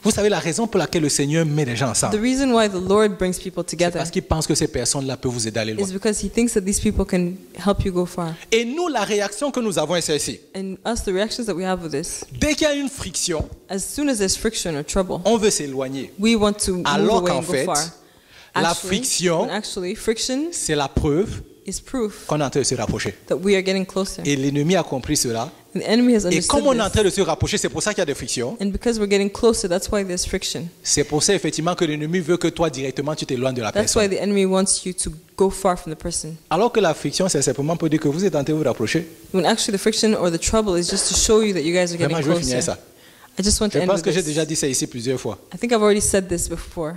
Vous savez la raison pour laquelle le Seigneur met les gens The ensemble? reason why the Lord brings people C'est together parce qu'il pense que ces personnes-là peuvent vous aider à aller loin. is because He thinks that these people can help you go far. Et nous, la réaction que nous avons est celle-ci. And us, the reactions that we have with this, Dès qu'il y a une friction, as soon as there's friction or trouble, on veut s'éloigner. we want to move Alors away qu'en and go fait, far. la Actually, friction, when actually, friction c'est la preuve is proof qu'on est en train de se rapprocher. that we are getting closer. Et l'ennemi a compris cela. And the enemy has Et comme understood on est en train this. de se rapprocher, c'est pour ça qu'il y a des frictions. And because we're getting closer, that's why there's friction. C'est pour ça effectivement que l'ennemi veut que toi directement tu t'éloignes de la That's why personne. the enemy wants you to go far from the person. Alors que la friction, c'est simplement pour dire que vous êtes en train de vous rapprocher. When actually the friction or the trouble is just to show you that you guys are getting Vraiment, je vais finir closer. ça. I just want to Je end pense with que j'ai this. déjà dit ça ici plusieurs fois. I think I've already said this before.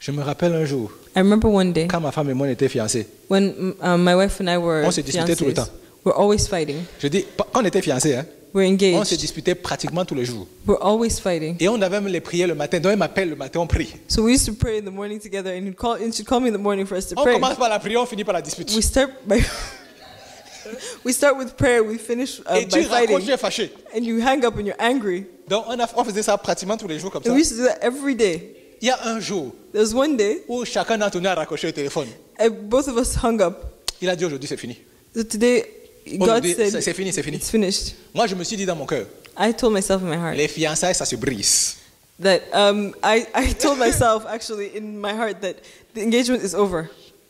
Je me rappelle un jour, I remember one day quand ma femme et moi on était fiancés. when my wife and I were On se disputait tout le fiancés. temps. We're always fighting. Je dis, quand on était fiancés, hein, We're on se engaged. disputait pratiquement tous les jours. We're always fighting. Et on avait même les prières le matin. Donc il m'appelle le matin, on prie. So we used to pray in the morning together, and she'd call me in the morning for us to On pray. commence par la prière, on finit par la dispute. We start with prayer, we finish Et by tu raccroches, tu fighting, es fâché. and you hang up and you're angry. Donc on faisait ça pratiquement tous les jours comme ça. And we used to do that every day. Il y a un jour There was one day, où chacun d'entre nous a raccroché le téléphone. both of us hung up. Il a dit aujourd'hui c'est fini. So today, God Aujourd'hui, said, c'est fini, c'est fini. it's finished. Moi je me suis dit dans mon cœur, I told myself in my heart les fiançailles ça se brise. that I told myself actually in my heart that the engagement is over.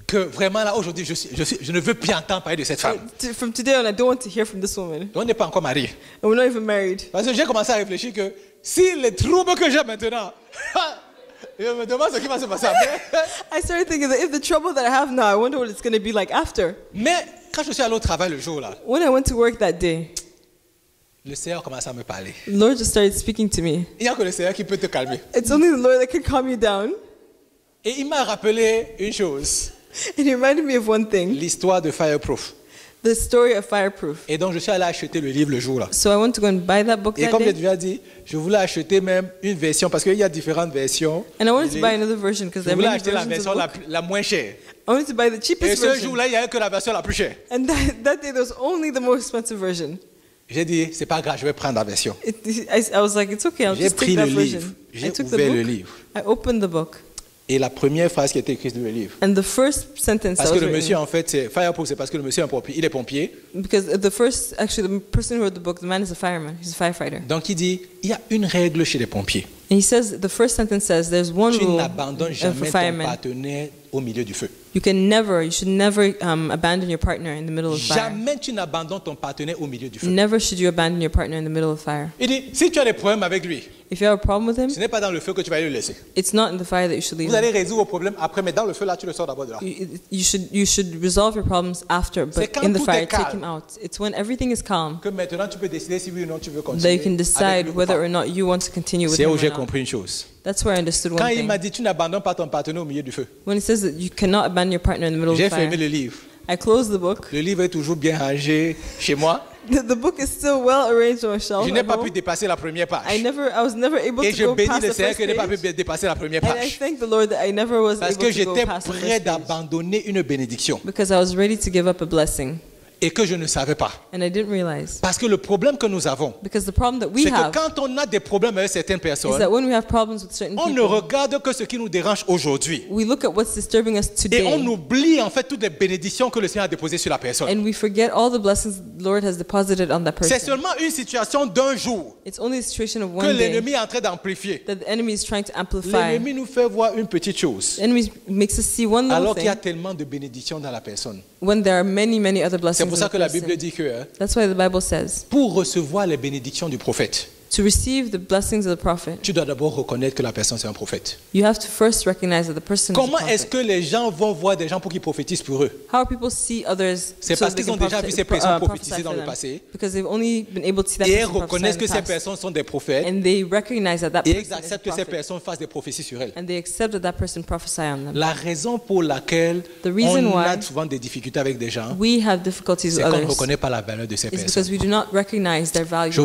Que vraiment là aujourd'hui je ne veux plus entendre parler de cette femme. From today on, I don't want to hear from this woman. On n'est pas encore mariés. And we're not even married. Parce que j'ai commencé à réfléchir que si les troubles que j'ai maintenant, je me demande ce qui va se passer après. I started thinking that if the trouble that I have now, I wonder what it's going to be like after. Mais quand je suis allé au travail le jour là, When I went to work that day, le Seigneur commence à me parler. the Lord just started speaking to me. Il n'y a que le Seigneur qui peut te calmer. It's only the Lord that can calm you down. Et il m'a rappelé une chose, And he reminded me of one thing, l'histoire de Fireproof. the story of Fireproof. Et donc je suis allé acheter le livre le jour là. So I went to go and buy that book Et that comme j'ai day. déjà dit, je voulais acheter même une version parce qu'il y a différentes versions. And I wanted du to buy livre. another version because Je there are voulais many acheter la versions of version the book. la moins chère. I wanted to buy the Et cheapest ce version. jour-là, il n'y avait que la version la plus chère. And that day there was only the more expensive version. J'ai dit, c'est pas grave, je vais prendre la version. I was like, it's okay, I'll J'ai just pris take le that livre. version. J'ai I took the ouvert le book. livre. I opened the book. Et la première phrase qui était écrite dans le livre. And the first sentence Parce that que was le monsieur, written, en fait, c'est Fireproof, c'est parce que le monsieur est un pompier. Il est pompier. because actually the person who wrote the book, the man is a fireman, he's a firefighter. Donc il dit, il y a une règle chez les pompiers. And he says, the first sentence says, there's one Tu rule n'abandonnes for jamais ton firemen. partenaire au milieu du feu. You should never abandon your partner in the middle of fire. Jamais tu n'abandonnes ton partenaire au milieu du feu. Never should you abandon your partner in the middle of fire. Il dit, si tu as des problèmes avec lui, If you have a problem with him, ce n'est pas dans le feu que tu vas le laisser. it's not in the fire that you should leave Vous him. allez résoudre vos problèmes après, mais dans le feu, là, tu le sors d'abord de là. You should resolve your problems after, C'est but quand in the tout fire, est take calme. him out. It's when everything is calm Que maintenant, tu peux décider si oui ou non tu veux that continuer. you can avec decide lui ou whether pas. or not you want to continue with C'est him où or j'ai not. compris une chose. That's where I understood Quand one il m'a thing. dit, tu n'abandonnes pas ton partenaire au milieu du feu, When he says that you cannot abandon your partner in the middle of j'ai the fermé fire, le livre. I closed the book. Le livre est toujours bien rangé chez moi. The book is still well arranged on a shelf. Je n'ai at pas home. pu dépasser la première page. I was never able Et to je go bénis past le the Seigneur first que je n'ai pas page. pu dépasser la première And I page. thank the Lord that I never was Parce able que to go j'étais past the prêt first page. d'abandonner une bénédiction Because I was ready to give up a blessing. et que je ne savais pas. And I didn't realize. Parce que le problème que nous avons, Because the problem that we c'est que have quand on a des problèmes avec certaines is personnes, that when we have problems with certain on ne people, regarde que ce qui nous dérange aujourd'hui. we look at what's disturbing us Et on today. oublie en fait toutes les bénédictions que le Seigneur a déposées sur la personne. And we forget all the blessings the Lord has deposited on that C'est person. seulement une situation d'un jour It's only a situation of que one day l'ennemi est en train d'amplifier. that the enemy is trying to amplify. L'ennemi nous fait voir une petite chose, The enemy makes us see one little alors qu'il y a thing tellement de bénédictions dans la personne. when there are many, many other C'est blessings pour in ça the que la Bible person. dit que That's why the Bible says, pour recevoir les bénédictions du prophète, to receive the blessings of the prophet, tu dois d'abord reconnaître que la personne c'est un prophète. you have to first recognize that the person is a Comment est-ce prophet. que les gens vont voir des gens pour qu'ils prophétisent pour eux? How people see others C'est so parce they qu'ils can ont déjà vu ces personnes prophétiser prophesy dans for le them. passé. Because they've only been able to see that Et elles person prophesy reconnaissent in que the ces past. personnes sont des prophètes And they recognize that that et person ils is a acceptent que ces prophet. personnes fassent des prophéties sur elles. And they accept that that person prophesy on them. La raison pour laquelle The reason on a why souvent des difficultés avec des gens, We have difficulties c'est with qu'on ne others reconnaît pas la valeur de ces is personnes. because we do not recognize their value. Je